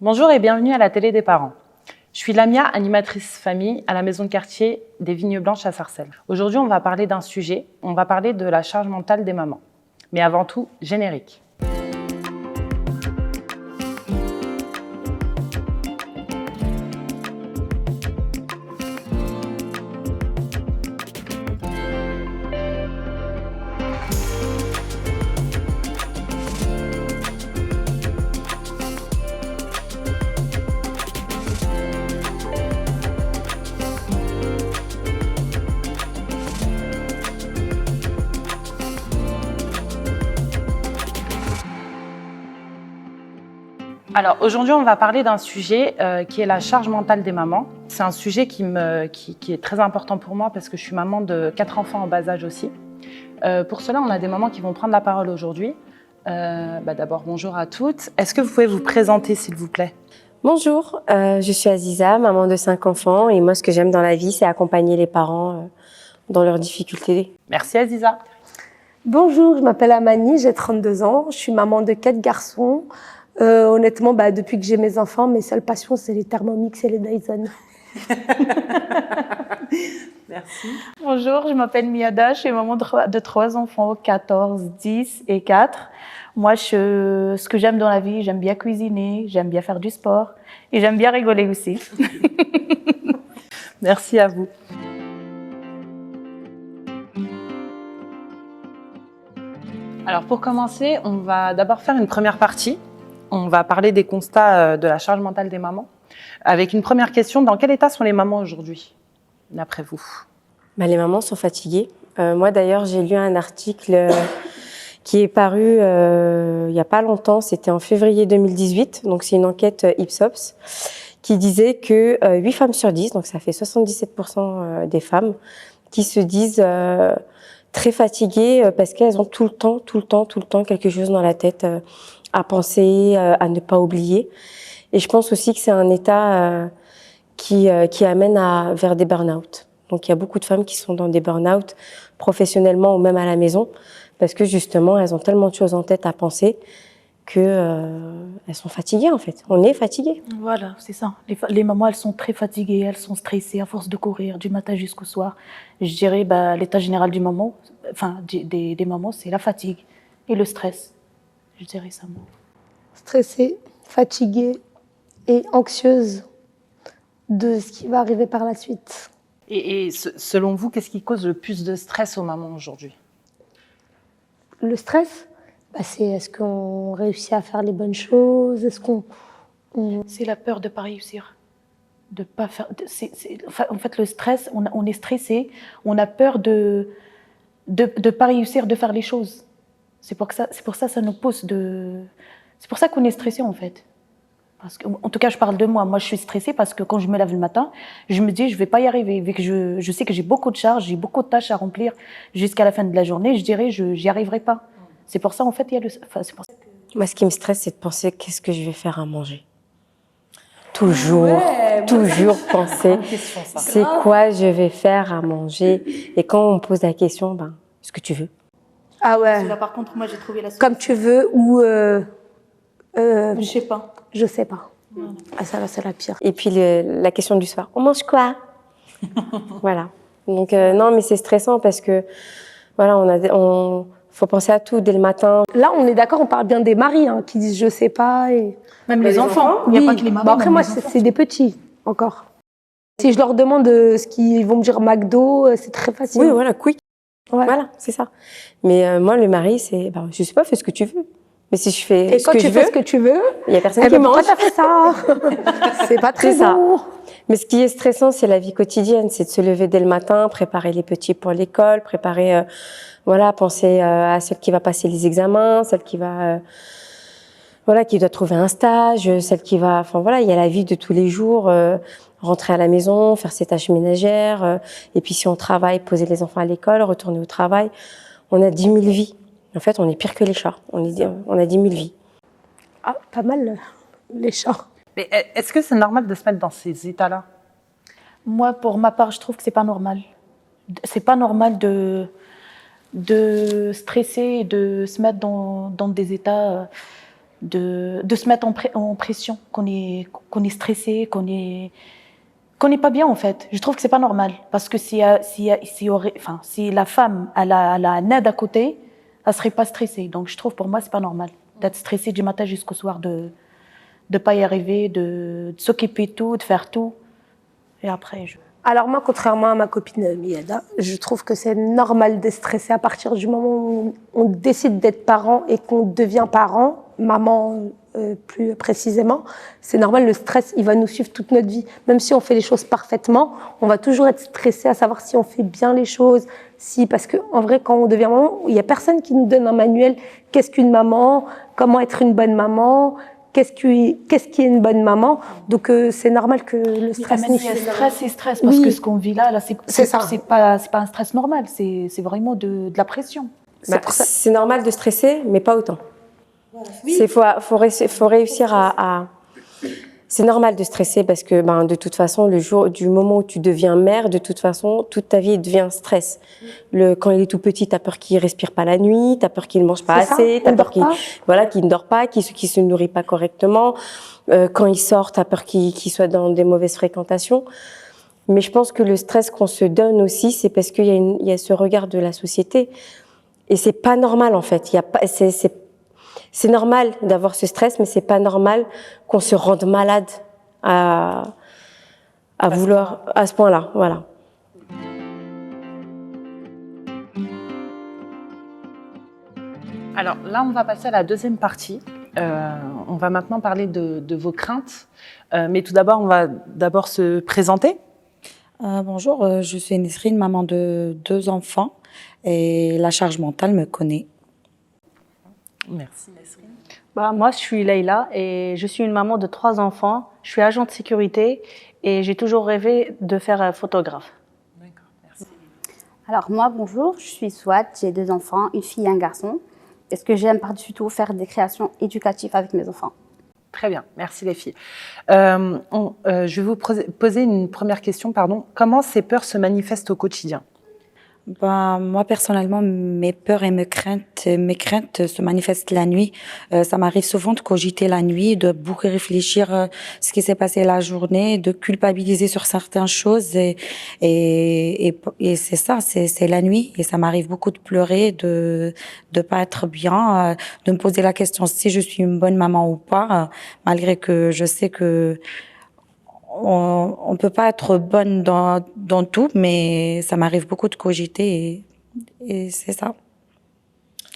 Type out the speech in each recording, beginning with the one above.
Bonjour et bienvenue à la télé des parents. Je suis Lamia, animatrice famille à la maison de quartier des Vignes Blanches à Sarcelles. Aujourd'hui, on va parler d'un sujet, on va parler de la charge mentale des mamans. Mais avant tout, générique. Alors aujourd'hui, on va parler d'un sujet qui est la charge mentale des mamans. C'est un sujet qui est très important pour moi parce que je suis maman de 4 enfants en bas âge aussi. Pour cela, on a des mamans qui vont prendre la parole aujourd'hui. D'abord, bonjour à toutes. Est-ce que vous pouvez vous présenter, s'il vous plaît? Bonjour, je suis Aziza, maman de 5 enfants et moi, ce que j'aime dans la vie, c'est accompagner les parents dans leurs difficultés. Merci Aziza. Bonjour, je m'appelle Amani, j'ai 32 ans, je suis maman de 4 garçons. Honnêtement, depuis que j'ai mes enfants, mes seules passions, c'est les Thermomix et les Dyson. Merci. Bonjour, je m'appelle Miada, je suis maman de 3 enfants, 14, 10 et 4. Moi, ce que j'aime dans la vie, j'aime bien cuisiner, j'aime bien faire du sport et j'aime bien rigoler aussi. Merci à vous. Alors pour commencer, on va d'abord faire une première partie. On va parler des constats de la charge mentale des mamans. Avec une première question, dans quel état sont les mamans aujourd'hui, d'après vous? Les mamans sont fatiguées. Moi, d'ailleurs, j'ai lu un article qui est paru il n'y a pas longtemps, c'était en février 2018, donc c'est une enquête Ipsos, qui disait que 8 femmes sur 10, donc ça fait 77% des femmes, qui se disent très fatiguées parce qu'elles ont tout le temps quelque chose dans la tête à penser, à ne pas oublier. Et je pense aussi que c'est un état qui amène vers des burn-out. Donc il y a beaucoup de femmes qui sont dans des burn-out professionnellement ou même à la maison parce que justement elles ont tellement de choses en tête à penser que elles sont fatiguées en fait. On est fatigué. Voilà, c'est ça. Les mamans, elles sont très fatiguées, elles sont stressées à force de courir du matin jusqu'au soir. Je dirais l'état général des mamans, c'est la fatigue et le stress. Je dirais ça moi. Stressée, fatiguée et anxieuse de ce qui va arriver par la suite. Et selon vous, qu'est-ce qui cause le plus de stress aux mamans aujourd'hui? Le stress, c'est est-ce qu'on réussit à faire les bonnes choses? Est-ce qu'on... C'est la peur de ne pas réussir. De pas faire, en fait, le stress, on est stressé, on a peur de pas réussir, de faire les choses. C'est pour ça ça nous pousse c'est pour ça qu'on est stressé en fait. Parce que, en tout cas, je parle de moi. Moi, je suis stressée parce que quand je me lève le matin, je me dis je vais pas y arriver. Vu que je sais que j'ai beaucoup de charges, j'ai beaucoup de tâches à remplir jusqu'à la fin de la journée, je dirais j'y arriverai pas. C'est pour ça en fait c'est pour ça que... Moi, ce qui me stresse, c'est de penser qu'est-ce que je vais faire à manger. Toujours penser c'est quoi je vais faire à manger. Et quand on me pose la question, ce que tu veux. Ah ouais. Là, par contre, moi, j'ai trouvé la solution. Comme tu veux ou... je sais pas. Je sais pas. Voilà. Ah, ça, c'est la pire. Et puis la question du soir, on mange quoi? Voilà. Donc non, mais c'est stressant parce que voilà, faut penser à tout dès le matin. Là, on est d'accord, on parle bien des maris qui disent je sais pas. Et... Même les enfants. Il n'y a pas que les maris. Après, moi, c'est des petits encore. Si je leur demande ce qu'ils vont me dire McDo, c'est très facile. Oui, voilà, quick. Ouais. Voilà, c'est ça. Mais moi, le mari, c'est, je sais pas, fais ce que tu veux. Mais si je fais ce que je veux, ce que tu veux, il y a personne qui mange. Pourquoi t'as fait ça? C'est pas très bon. Mais ce qui est stressant, c'est la vie quotidienne, c'est de se lever dès le matin, préparer les petits pour l'école, penser à celle qui va passer les examens, celle qui va, qui doit trouver un stage, celle qui va, il y a la vie de tous les jours, rentrer à la maison, faire ses tâches ménagères, et puis si on travaille, poser les enfants à l'école, retourner au travail. On a 10 000 vies. En fait, on est pire que les chats. On a 10 000 vies. Ah, pas mal, les chats. Mais est-ce que c'est normal de se mettre dans ces états-là? Moi, pour ma part, je trouve que c'est pas normal. C'est pas normal de stresser et de se mettre dans des états de se mettre en pression, qu'on est stressé, qu'on n'est pas bien en fait. Je trouve que c'est pas normal parce que si la femme elle a un aide à côté, elle serait pas stressée. Donc je trouve pour moi c'est pas normal d'être stressée du matin jusqu'au soir, de pas y arriver, de s'occuper de tout, de faire tout. Et après Alors moi, contrairement à ma copine Miada, je trouve que c'est normal de stresser à partir du moment où on décide d'être parent et qu'on devient parent, maman plus précisément. C'est normal, le stress, il va nous suivre toute notre vie. Même si on fait les choses parfaitement, on va toujours être stressé à savoir si on fait bien les choses, parce que en vrai, quand on devient maman, il y a personne qui nous donne un manuel. Qu'est-ce qu'une maman? Comment être une bonne maman? Qu'est-ce qui est une bonne maman? Donc c'est normal que le stress. Il y a stress et stress parce que ce qu'on vit là c'est pas un stress normal, c'est vraiment de la pression. C'est normal de stresser, mais pas autant. Voilà. Oui. Faut réussir à. C'est normal de stresser parce que de toute façon, du moment où tu deviens mère, de toute façon, toute ta vie devient stress. Quand il est tout petit, t'as peur qu'il respire pas la nuit, t'as peur qu'il ne mange pas assez, t'as peur qu'il ne dort pas, qu'il se nourrit pas correctement. Quand il sort, t'as peur qu'il soit dans des mauvaises fréquentations. Mais je pense que le stress qu'on se donne aussi, c'est parce qu'il y a ce regard de la société. Et c'est pas normal en fait. C'est normal d'avoir ce stress, mais c'est pas normal qu'on se rende malade à vouloir à ce point-là. Voilà. Alors là, on va passer à la deuxième partie. On va maintenant parler de vos craintes. Mais tout d'abord, on va se présenter. Bonjour, je suis Nesrine, maman de 2 enfants et la charge mentale me connaît. Merci Nesrine. Moi, je suis Leïla et je suis une maman de 3 enfants. Je suis agent de sécurité et j'ai toujours rêvé de faire photographe. D'accord, merci. Alors moi, bonjour, je suis Swat, j'ai 2 enfants, une fille et un garçon. Et ce que j'aime par-dessus tout, faire des créations éducatives avec mes enfants. Très bien, merci les filles. Je vais vous poser une première question. Comment ces peurs se manifestent au quotidien ? Moi, personnellement, mes peurs et mes craintes se manifestent la nuit. Ça m'arrive souvent de cogiter la nuit, de beaucoup réfléchir ce qui s'est passé la journée, de culpabiliser sur certaines choses. Et c'est ça, c'est la nuit. Et ça m'arrive beaucoup de pleurer, de pas être bien, de me poser la question si je suis une bonne maman ou pas, malgré que je sais que on peut pas être bonne dans tout, mais ça m'arrive beaucoup de cogiter et c'est ça.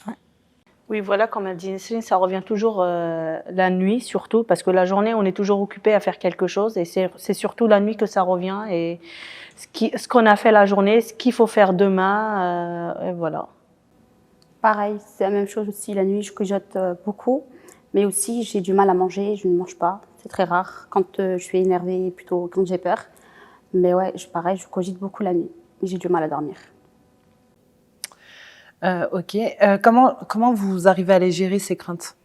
Ouais. Oui, voilà, comme elle dit Nesrine, ça revient toujours la nuit, surtout, parce que la journée, on est toujours occupé à faire quelque chose, et c'est surtout la nuit que ça revient, et ce qu'on a fait la journée, ce qu'il faut faire demain, et voilà. Pareil, c'est la même chose aussi, la nuit, je cojote beaucoup, mais aussi j'ai du mal à manger, je ne mange pas. C'est très rare quand je suis énervée, plutôt quand j'ai peur. Mais ouais, pareil, je cogite beaucoup la nuit. J'ai du mal à dormir. Ok. Comment vous arrivez à les gérer, ces craintes ?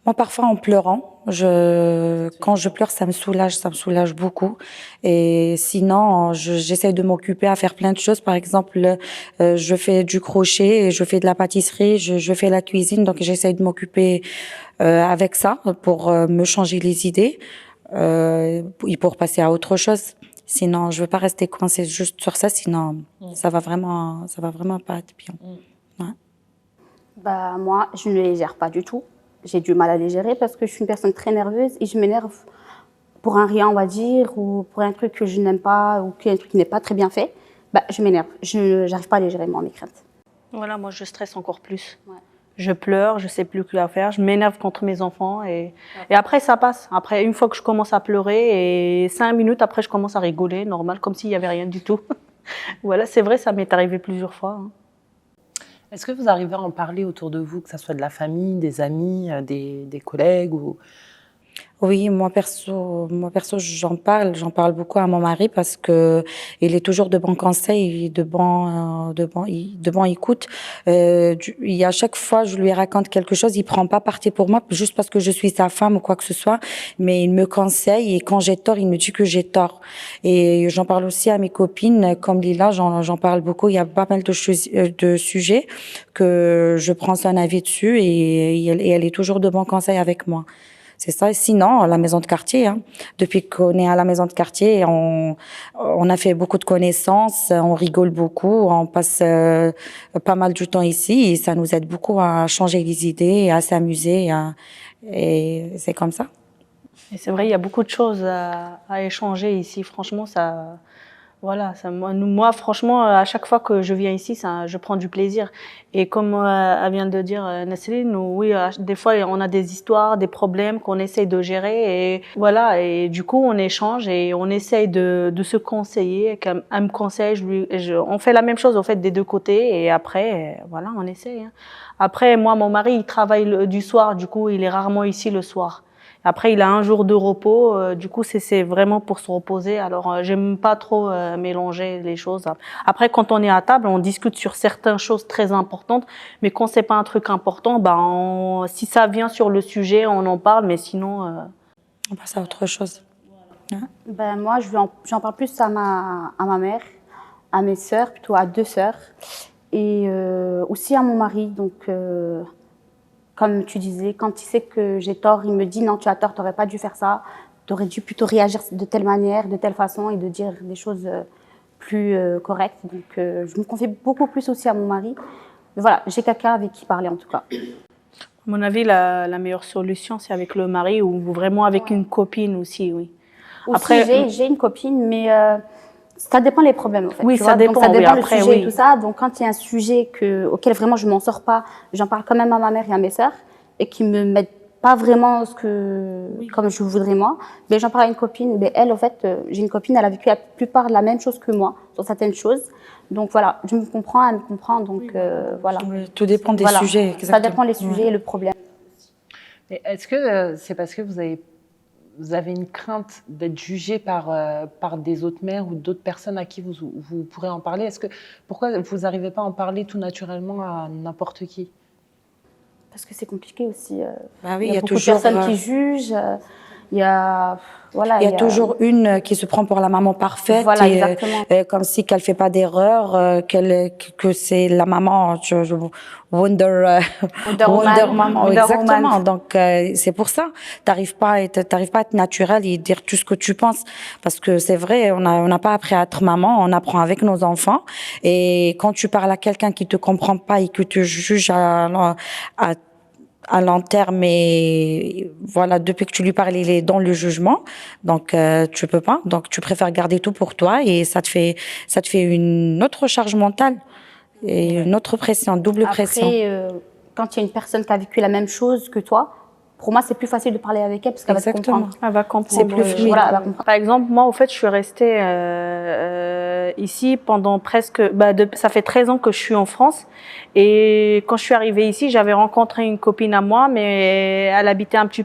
Moi, parfois, en pleurant, quand je pleure, ça me soulage beaucoup. Et sinon, j'essaie de m'occuper à faire plein de choses. Par exemple, je fais du crochet, je fais de la pâtisserie, je fais la cuisine. Donc, j'essaie de m'occuper avec ça pour me changer les idées et pour passer à autre chose. Sinon, je veux pas rester coincée juste sur ça. Sinon, ça va vraiment pas être bien. Ouais. Moi, je ne les gère pas du tout. J'ai du mal à les gérer parce que je suis une personne très nerveuse et je m'énerve pour un rien, on va dire, ou pour un truc que je n'aime pas ou un truc qui n'est pas très bien fait. Je m'énerve. Je n'arrive pas à les gérer, moi, mes craintes. Voilà, moi, je stresse encore plus. Ouais. Je pleure, je sais plus quoi faire, je m'énerve contre mes enfants et après, ça passe. Après, une fois que je commence à pleurer et 5 minutes après, je commence à rigoler, normal, comme s'il n'y avait rien du tout. Voilà, c'est vrai, ça m'est arrivé plusieurs fois. Est-ce que vous arrivez à en parler autour de vous, que ce soit de la famille, des amis, des collègues ou... Oui, moi perso, j'en parle beaucoup à mon mari parce que il est toujours de bons conseils, de bons écoutes. À chaque fois, je lui raconte quelque chose, il prend pas parti pour moi juste parce que je suis sa femme ou quoi que ce soit, mais il me conseille et quand j'ai tort, il me dit que j'ai tort. Et j'en parle aussi à mes copines, comme Lila, j'en parle beaucoup. Il y a pas mal de sujets que je prends son avis dessus et elle est toujours de bons conseils avec moi. C'est ça. Sinon, la maison de quartier, hein. Depuis qu'on est à la maison de quartier, on a fait beaucoup de connaissances, on rigole beaucoup, on passe pas mal du temps ici et ça nous aide beaucoup à changer les idées, à s'amuser. Et c'est comme ça. Et c'est vrai, il y a beaucoup de choses à échanger ici. Franchement, ça, voilà, ça, moi, franchement, à chaque fois que je viens ici, ça, je prends du plaisir. Et comme elle vient de dire, Nasrine, oui, des fois, on a des histoires, des problèmes qu'on essaye de gérer. Et voilà, et du coup, on échange et on essaye de se conseiller. Elle me conseille, on fait la même chose, en fait, des deux côtés. Et après, voilà, on essaye. Hein. Après, moi, mon mari, il travaille du soir. Du coup, il est rarement ici le soir. Après, il a un jour de repos. Du coup, c'est vraiment pour se reposer. Alors, j'aime pas trop mélanger les choses. Après, quand on est à table, on discute sur certaines choses très importantes. Mais quand c'est pas un truc important, si ça vient sur le sujet, on en parle. Mais sinon, on passe à autre chose. Hein? Ben moi, j'en parle plus à ma mère, à mes sœurs, plutôt à 2 sœurs, et aussi à mon mari. Donc comme tu disais, quand il sait que j'ai tort, il me dit non, tu as tort, tu n'aurais pas dû faire ça, tu aurais dû plutôt réagir de telle manière, de telle façon et de dire des choses plus correctes. Donc je me confie beaucoup plus aussi à mon mari. Mais voilà, j'ai quelqu'un avec qui parler en tout cas. À mon avis, la meilleure solution, c'est avec le mari ou vraiment avec une copine aussi, oui. Aussi, Après, j'ai une copine, mais ça dépend les problèmes en fait. Oui, tu ça vois. dépend. Donc, ça dépend le après, sujet oui. et tout ça. Donc quand il y a un sujet auquel vraiment je m'en sors pas, j'en parle quand même à ma mère et à mes sœurs et qui me mettent pas vraiment comme je voudrais moi. Mais j'en parle à une copine. Mais elle, en fait, j'ai une copine, elle a vécu la plupart de la même chose que moi sur certaines choses. Donc voilà, je me comprends, elle me comprend. Donc voilà. Tout dépend des sujets. Exactement. Ça dépend des sujets et le problème. Mais est-ce que c'est parce que vous avez une crainte d'être jugé par des autres mères ou d'autres personnes à qui vous pourrez en parler? Pourquoi vous n'arrivez pas à en parler tout naturellement à n'importe qui? Parce que c'est compliqué aussi. Bah oui, il y a beaucoup toujours, de personnes qui jugent. Il y a toujours une qui se prend pour la maman parfaite, voilà, exactement. Comme si qu'elle fait pas d'erreur, que c'est la maman Wonder Maman, exactement. Donc c'est pour ça, t'arrives pas à être naturel et dire tout ce que tu penses, parce que c'est vrai, on n'a pas appris à être maman, on apprend avec nos enfants. Et quand tu parles à quelqu'un qui te comprend pas et que tu juges à long terme, et voilà, depuis que tu lui parles, il est dans le jugement, donc tu peux pas, donc tu préfères garder tout pour toi et ça te fait une autre charge mentale et une autre pression, double pression. Après, quand il y a une personne qui a vécu la même chose que toi, pour moi, c'est plus facile de parler avec elle parce qu'elle va te comprendre. Elle va comprendre. C'est plus fluide. Voilà, elle va comprendre. Par exemple, moi, au fait, je suis restée ici pendant presque... ça fait 13 ans que je suis en France. Et quand je suis arrivée ici, j'avais rencontré une copine à moi, mais elle habitait un petit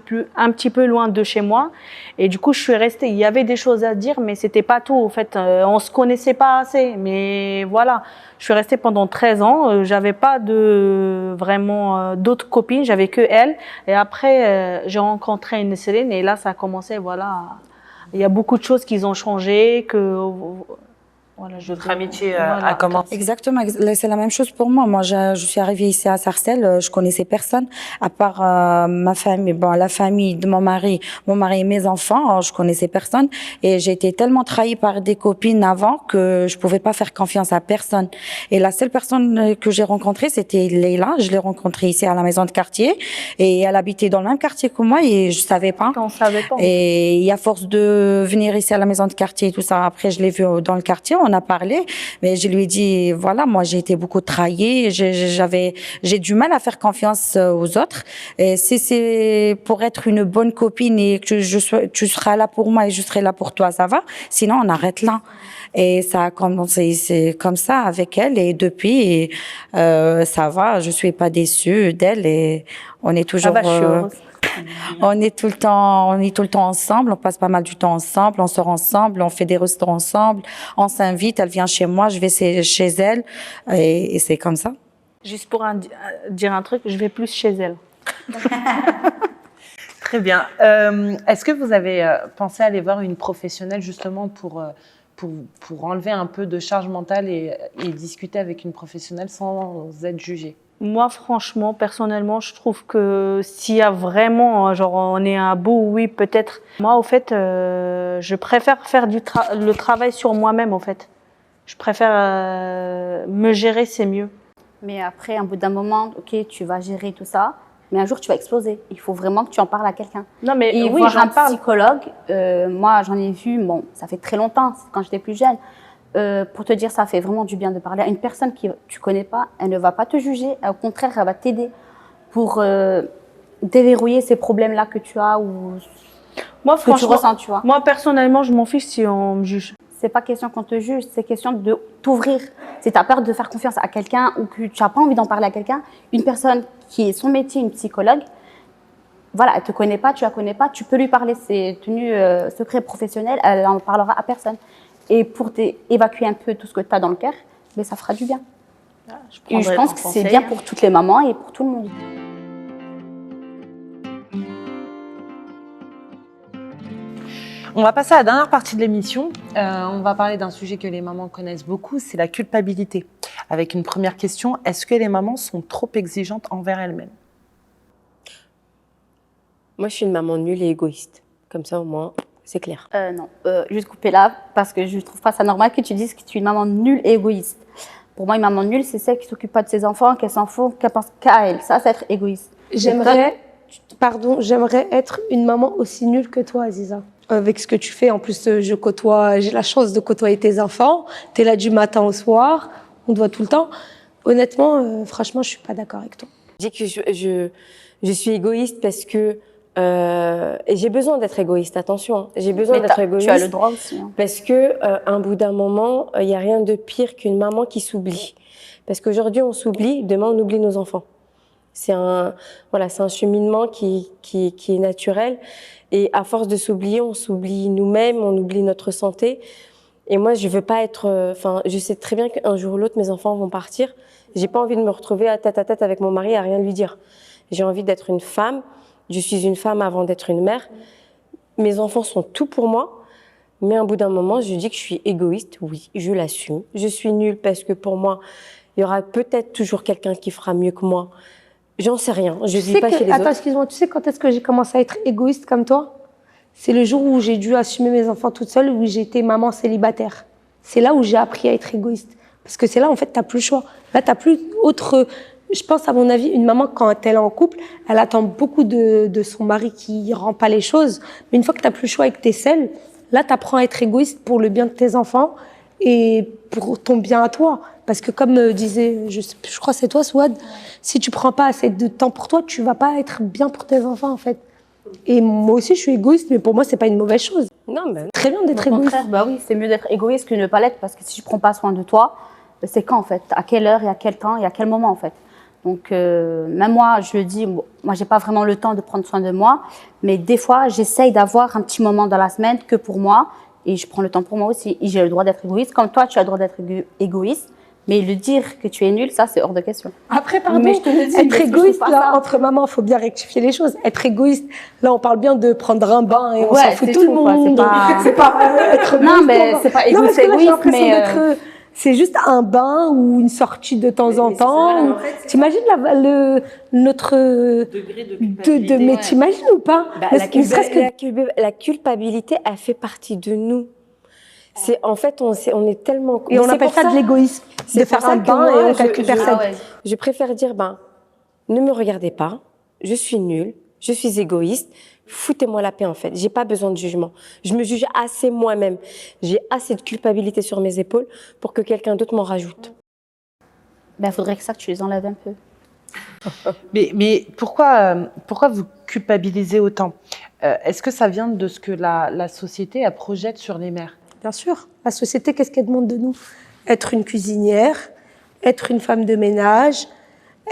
peu loin de chez moi. Et du coup, je suis restée. Il y avait des choses à dire, mais c'était pas tout. En fait, on se connaissait pas assez. Mais voilà, je suis restée pendant 13 ans. J'avais pas vraiment d'autres copines. J'avais que elle. Et après, j'ai rencontré une Céline. Et là, ça a commencé, voilà. Il y a beaucoup de choses qui ont changé, voilà, Votre amitié a commencé. Exactement, c'est la même chose pour moi. Moi, je suis arrivée ici à Sarcelles, je connaissais personne, à part ma famille, la famille de mon mari et mes enfants, je connaissais personne. Et j'ai été tellement trahie par des copines avant que je pouvais pas faire confiance à personne. Et la seule personne que j'ai rencontrée, c'était Leila. Je l'ai rencontrée ici à la maison de quartier. Et elle habitait dans le même quartier que moi et je savais pas. On savait pas. Et à force de venir ici à la maison de quartier et tout ça, après je l'ai vue dans le quartier, on a parlé, mais je lui ai dit, voilà, moi j'ai été beaucoup trahie, j'ai du mal à faire confiance aux autres. Et si c'est pour être une bonne copine et que tu seras là pour moi et je serai là pour toi, ça va. Sinon, on arrête là. Et ça a commencé, c'est comme ça avec elle. Et depuis, ça va. Je suis pas déçue d'elle et on est toujours. Je suis heureuse. On est tout le temps ensemble, on passe pas mal du temps ensemble, on sort ensemble, on fait des restaurants ensemble, on s'invite, elle vient chez moi, je vais chez elle, et c'est comme ça. Juste pour dire un truc, je vais plus chez elle. Très bien. Est-ce que vous avez pensé à aller voir une professionnelle justement pour enlever un peu de charge mentale et discuter avec une professionnelle sans être jugé? Moi, franchement, personnellement, je trouve que s'il y a vraiment, genre, on est à bout, oui, peut-être. Moi, au fait, je préfère faire le travail sur moi-même, au fait. Je préfère me gérer, c'est mieux. Mais après, un bout d'un moment, ok, tu vas gérer tout ça, mais un jour, tu vas exploser. Il faut vraiment que tu en parles à quelqu'un. Non, mais Et oui, voir j'en un parle. psychologue, moi, j'en ai vu, bon, ça fait très longtemps, c'est quand j'étais plus jeune. Pour te dire, ça fait vraiment du bien de parler à une personne que tu connais pas. Elle ne va pas te juger. Au contraire, elle va t'aider pour déverrouiller ces problèmes-là que tu as ou Moi, que tu franchement, ressens, tu vois. moi, personnellement, je m'en fiche si on me juge. C'est pas question qu'on te juge, c'est question de t'ouvrir. Si tu as peur de faire confiance à quelqu'un ou que tu n'as pas envie d'en parler à quelqu'un, une personne qui est son métier, une psychologue, voilà, elle te connaît pas, tu la connais pas, tu peux lui parler. C'est tenu secret professionnel, elle en parlera à personne. Et pour évacuer un peu tout ce que tu as dans le cœur, mais ça fera du bien. Et je pense que c'est bien pour toutes les mamans et pour tout le monde. On va passer à la dernière partie de l'émission. On va parler d'un sujet que les mamans connaissent beaucoup, c'est la culpabilité. Avec une première question, est-ce que les mamans sont trop exigeantes envers elles-mêmes? Moi, je suis une maman nulle et égoïste. Comme ça, au moins, c'est clair. Non, juste couper là, parce que je trouve pas ça normal que tu dises que tu es une maman nulle et égoïste. Pour moi, une maman nulle, c'est celle qui s'occupe pas de ses enfants, qu'elle s'en fout, qu'elle pense qu'à elle. Ça, c'est être égoïste. J'aimerais être une maman aussi nulle que toi, Aziza. Avec ce que tu fais, en plus, j'ai la chance de côtoyer tes enfants. Tu es là du matin au soir, on te voit tout le temps. Honnêtement, franchement, je suis pas d'accord avec toi. Je dis que je suis égoïste parce que et j'ai besoin d'être égoïste, attention. Hein. J'ai besoin d'être égoïste. Tu as le droit aussi. Hein. Parce que un bout d'un moment, il y a rien de pire qu'une maman qui s'oublie. Parce qu'aujourd'hui, on s'oublie, demain, on oublie nos enfants. C'est un cheminement qui est naturel. Et à force de s'oublier, on s'oublie nous-mêmes, on oublie notre santé. Et moi, je veux pas être. Je sais très bien qu'un jour ou l'autre, mes enfants vont partir. J'ai pas envie de me retrouver à tête avec mon mari à rien lui dire. J'ai envie d'être une femme. Je suis une femme avant d'être une mère. Mes enfants sont tout pour moi. Mais à un bout d'un moment, je dis que je suis égoïste. Oui, je l'assume. Je suis nulle parce que pour moi, il y aura peut-être toujours quelqu'un qui fera mieux que moi. J'en sais rien. Je vis pas chez les autres. Excuse-moi, tu sais quand est-ce que j'ai commencé à être égoïste comme toi? C'est le jour où j'ai dû assumer mes enfants toute seule, où j'étais maman célibataire. C'est là où j'ai appris à être égoïste. Parce que c'est là, en fait, t'as plus le choix. Là, t'as plus autre... Je pense, à mon avis, une maman, quand elle est en couple, elle attend beaucoup de son mari qui rend pas les choses. Mais une fois que t'as plus le choix et que t'es seule, là, t'apprends à être égoïste pour le bien de tes enfants et pour ton bien à toi. Parce que comme disait, je crois que c'est toi, Souad, si tu prends pas assez de temps pour toi, tu vas pas être bien pour tes enfants, en fait. Et moi aussi, je suis égoïste, mais pour moi, c'est pas une mauvaise chose. Non, mais Très bien d'être Au égoïste. contraire, bah oui, c'est mieux d'être égoïste que de ne pas l'être, parce que si tu prends pas soin de toi, c'est quand en fait? À quelle heure et à quel temps et à quel moment en fait? Donc même moi, je le dis, moi j'ai pas vraiment le temps de prendre soin de moi, mais des fois j'essaye d'avoir un petit moment dans la semaine que pour moi, et je prends le temps pour moi aussi. Et j'ai le droit d'être égoïste, comme toi tu as le droit d'être égoïste, mais le dire que tu es nul, ça c'est hors de question. Après, pardon, Mais je te le dis, mais être je égoïste, trouve pas là, ça. entre mamans, faut bien rectifier les choses. Être égoïste, là, on parle bien de prendre un bain et on Ouais, s'en fout c'est tout le tout, quoi, monde. c'est pas- Être Non, égoïste mais pour- c'est pas Non, parce égoïste, que là, j'ai l'impression mais, d'être... C'est juste un bain ou une sortie de temps en temps. T'imagines notre degré de mais t'imagines ou pas? Ne serait-ce que- la culpabilité, elle fait partie de nous. C'est en fait, on est tellement. Et on Mais c'est appelle pour ça de l'égoïsme. C'est De pour faire ça un que bain moi, et on calcule personne. Ah ouais. Je préfère dire, ne me regardez pas, je suis nulle, je suis égoïste, foutez-moi la paix en fait. J'ai pas besoin de jugement. Je me juge assez moi-même. J'ai assez de culpabilité sur mes épaules pour que quelqu'un d'autre m'en rajoute. Ben, faudrait que tu les enlèves un peu. Mais pourquoi vous culpabilisez autant? Est-ce que ça vient de ce que la société elle projette sur les mères? Bien sûr. La société, qu'est-ce qu'elle demande de nous? Être une cuisinière, être une femme de ménage,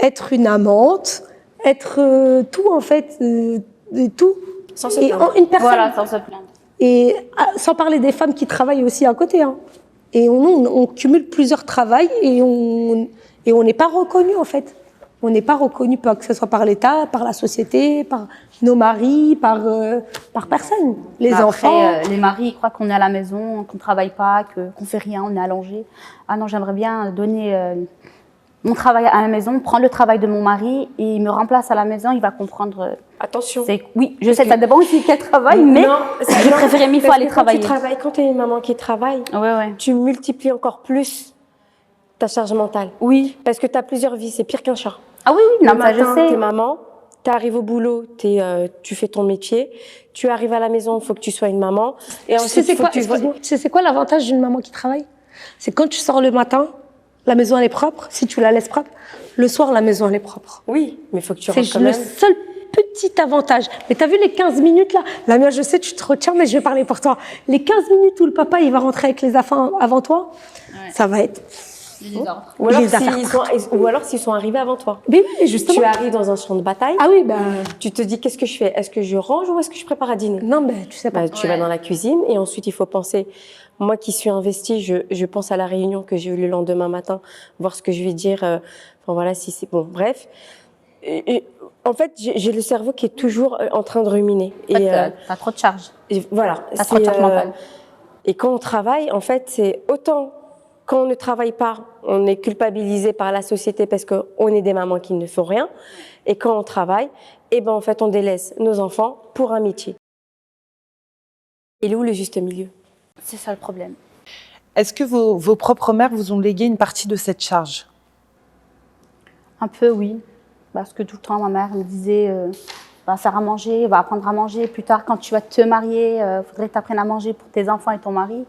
être une amante, être tout en fait. de tout. Sans se Et plaindre. en une personne. Voilà, sans se plaindre. Et sans parler des femmes qui travaillent aussi à côté. Hein. Et on cumule plusieurs travails et on n'est pas reconnu en fait. On n'est pas reconnu, que ce soit par l'État, par la société, par nos maris, par personne. Les Après, enfants. les maris, ils croient qu'on est à la maison, qu'on ne travaille pas, qu'on ne fait rien, on est allongé. Ah non, j'aimerais bien donner mon travail à la maison, prendre le travail de mon mari et il me remplace à la maison, il va comprendre. Attention. Oui, je sais, ça dépend aussi quel travail, mais je préférais mille fois aller travailler. Quand tu es une maman qui travaille, Ouais. tu multiplies encore plus ta charge mentale. Oui. Parce que tu as plusieurs vies, c'est pire qu'un chat. Ah oui, Le non, ça je matin, sais. t'es maman, tu arrives au boulot, tu fais ton métier, tu arrives à la maison, il faut que tu sois une maman. Et Tu sais, ensuite, c'est il faut quoi, que tu excuse-moi, tu sais, c'est quoi l'avantage d'une maman qui travaille? C'est quand tu sors le matin, la maison elle est propre, si tu la laisses propre. Le soir, la maison elle est propre. Oui, mais il faut que tu C'est rentres quand le même. seul petit avantage. Mais t'as vu les 15 minutes là? La mienne, je sais, tu te retiens, mais je vais parler pour toi. Les 15 minutes où le papa il va rentrer avec les enfants avant toi, ça va être. Ou alors, les affaires ou alors s'ils sont arrivés avant toi. Mais oui, justement. Tu arrives dans un champ de bataille, Ah oui, bah. tu te dis qu'est-ce que je fais? Est-ce que je range ou est-ce que je prépare à dîner? Non, mais tu sais pas. Tu vas dans la cuisine et ensuite il faut penser. Moi qui suis investie, je pense à la réunion que j'ai eue le lendemain matin, voir ce que je vais dire. Enfin voilà, si c'est bon. Bref. Et en fait, j'ai le cerveau qui est toujours en train de ruminer. En fait, t'as trop de charge. Et voilà. T'as trop de charge mentale. Et quand on travaille, en fait, c'est autant quand on ne travaille pas, on est culpabilisé par la société parce qu'on est des mamans qui ne font rien. Et quand on travaille, eh ben en fait, on délaisse nos enfants pour un métier. Et où le juste milieu? C'est ça le problème. Est-ce que vos propres mères vous ont légué une partie de cette charge? Un peu, oui. Parce que tout le temps, ma mère me disait va faire à manger, va apprendre à manger. Plus tard, quand tu vas te marier, faudrait que tu apprennes à manger pour tes enfants et ton mari.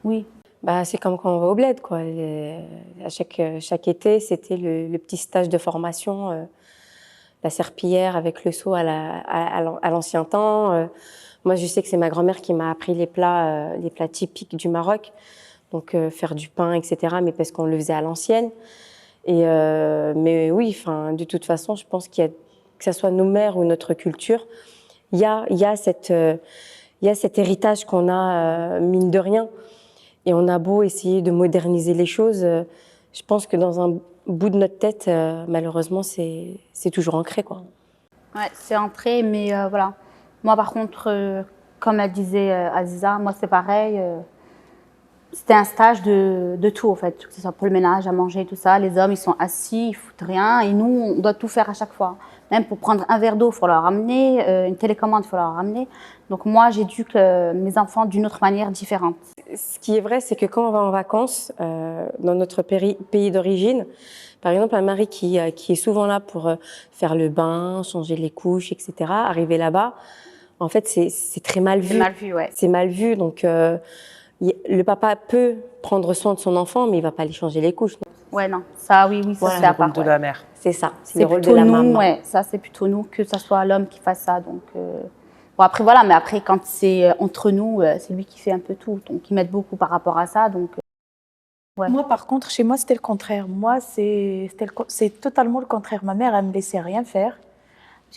Oui. Bah, c'est comme quand on va au bled, quoi. À chaque été, c'était le petit stage de formation, la serpillière avec le seau à l'ancien temps. Moi, je sais que c'est ma grand-mère qui m'a appris les plats typiques du Maroc, donc faire du pain, etc. Mais parce qu'on le faisait à l'ancienne. Mais oui, enfin, de toute façon, je pense que ce soit nos mères ou notre culture, il y a cet héritage qu'on a mine de rien. Et on a beau essayer de moderniser les choses, je pense que dans un bout de notre tête, malheureusement, c'est toujours ancré, quoi. Ouais, c'est ancré, mais voilà. Moi, par contre, comme elle disait Aziza, moi, c'est pareil. C'était un stage de tout, en fait. Que ce soit pour le ménage, à manger, tout ça. Les hommes, ils sont assis, ils foutent rien. Et nous, on doit tout faire à chaque fois. Même pour prendre un verre d'eau, il faut leur ramener. Une télécommande, il faut leur ramener. Donc moi, j'éduque mes enfants d'une autre manière différente. Ce qui est vrai, c'est que quand on va en vacances, dans notre pays d'origine, par exemple, un mari qui est souvent là pour faire le bain, changer les couches, etc., arriver là-bas, en fait, c'est très mal vu. C'est mal vu, ouais. C'est mal vu, donc le papa peut prendre soin de son enfant, mais il va pas aller changer les couches. Ouais, non, ça, oui, ça Voilà, c'est le à rôle part. de Ouais. la mère. C'est ça, c'est C'est le rôle de plutôt la nous, maman. ouais, ça c'est plutôt nous, que ça soit l'homme qui fasse ça. Donc, bon, après, voilà, mais après, quand c'est entre nous, c'est lui qui fait un peu tout. Donc, ils m'aident beaucoup par rapport à ça. Donc, ouais. Moi, par contre, chez moi, c'était le contraire. Moi, c'est totalement le contraire. Ma mère, elle me laissait rien faire.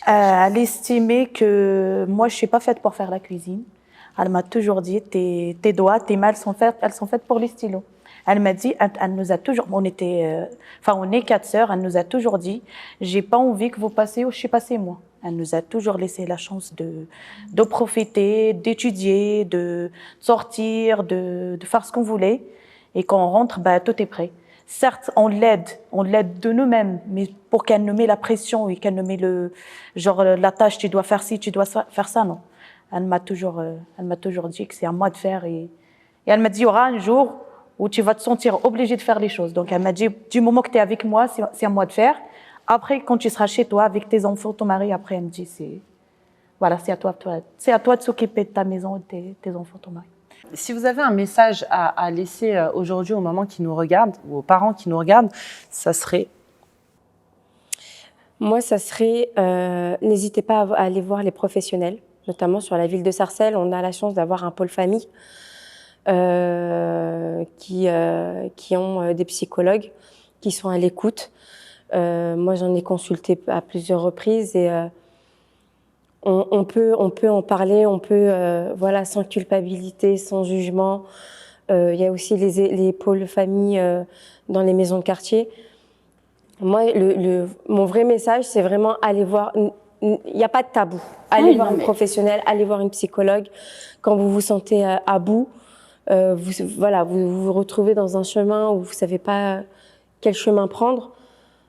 Elle estimait que moi, je suis pas faite pour faire la cuisine. Elle m'a toujours dit, tes doigts, tes mains, elles sont faites pour les stylos. Elle m'a dit, elle nous a toujours, on est 4 sœurs, elle nous a toujours dit, j'ai pas envie que vous passiez où je suis passée moi. Elle nous a toujours laissé la chance de profiter, d'étudier, de sortir, de faire ce qu'on voulait. Et quand on rentre, bah, tout est prêt. Certes, on l'aide de nous-mêmes, mais pour qu'elle nous met la pression et qu'elle nous met la tâche, tu dois faire ci, tu dois faire ça, non. Elle m'a toujours dit que c'est à moi de faire et elle m'a dit, il y aura un jour où tu vas te sentir obligée de faire les choses. Donc, elle m'a dit, du moment que tu es avec moi, c'est à moi de faire. Après, quand tu seras chez toi, avec tes enfants, ton mari, après, elle me dit, c'est à toi de s'occuper de ta maison, de tes enfants, ton mari. Si vous avez un message à laisser aujourd'hui aux mamans qui nous regardent ou aux parents qui nous regardent, ça serait? Moi, ça serait, n'hésitez pas à aller voir les professionnels, notamment sur la ville de Sarcelles. On a la chance d'avoir un pôle famille qui ont des psychologues qui sont à l'écoute. Moi, j'en ai consulté à plusieurs reprises et on peut en parler, on peut voilà, sans culpabilité, sans jugement. Il y a aussi les pôles famille dans les maisons de quartier. Moi, mon vrai message, c'est vraiment aller voir. Il n'y a pas de tabou. Allez voir une professionnelle, allez voir une psychologue. Quand vous vous sentez à bout, vous vous retrouvez dans un chemin où vous savez pas quel chemin prendre.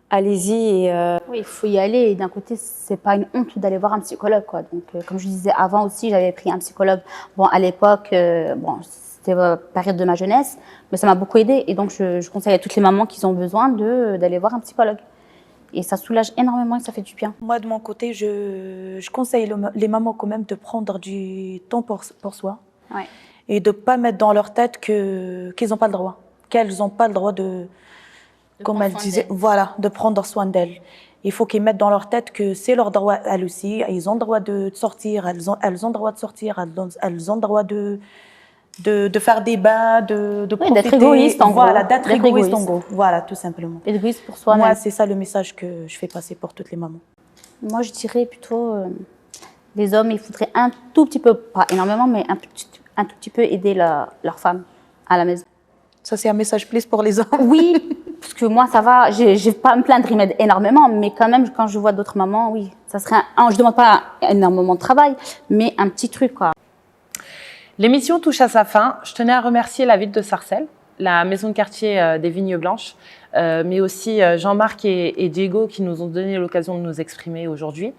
Allez-y et Oui, il faut y aller. Et d'un côté, c'est pas une honte d'aller voir un psychologue, quoi. Donc, comme je disais avant aussi, j'avais pris un psychologue. Bon, à l'époque, c'était la période de ma jeunesse, mais ça m'a beaucoup aidée. Et donc, je conseille à toutes les mamans qui ont besoin d'aller voir un psychologue. Et ça soulage énormément et ça fait du bien. Moi, de mon côté, je conseille les mamans quand même de prendre du temps pour soi. Ouais. Et de ne pas mettre dans leur tête qu'ils n'ont pas le droit. Qu'elles n'ont pas le droit comme elle disait, voilà, de prendre soin d'elles. Il faut qu'ils mettent dans leur tête que c'est leur droit, elles aussi. Ils ont le droit de sortir, elles ont le droit de sortir, elles ont le droit de faire des bains, de profiter. D'être égoïste en gros. Voilà, d'être égoïste en gros. Voilà, tout simplement. Égoïste pour soi-même. Moi, c'est ça le message que je fais passer pour toutes les mamans. Moi, je dirais plutôt, les hommes, il faudrait un tout petit peu, pas énormément, mais un tout petit peu aider leur femme à la maison. Ça, c'est un message plus pour les hommes. Oui, parce que moi, ça va, je ne vais pas à me plaindre, ils m'aident énormément, mais quand même, quand je vois d'autres mamans, oui, ça serait je ne demande pas énormément de travail, mais un petit truc, quoi. L'émission touche à sa fin. Je tenais à remercier la ville de Sarcelles, la maison de quartier des Vignes Blanches, mais aussi Jean-Marc et Diego qui nous ont donné l'occasion de nous exprimer aujourd'hui.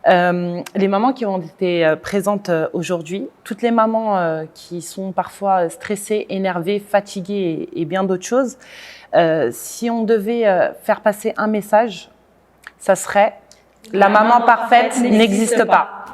Les mamans qui ont été présentes aujourd'hui, toutes les mamans qui sont parfois stressées, énervées, fatiguées et bien d'autres choses, si on devait faire passer un message, ça serait « La maman parfaite n'existe pas ».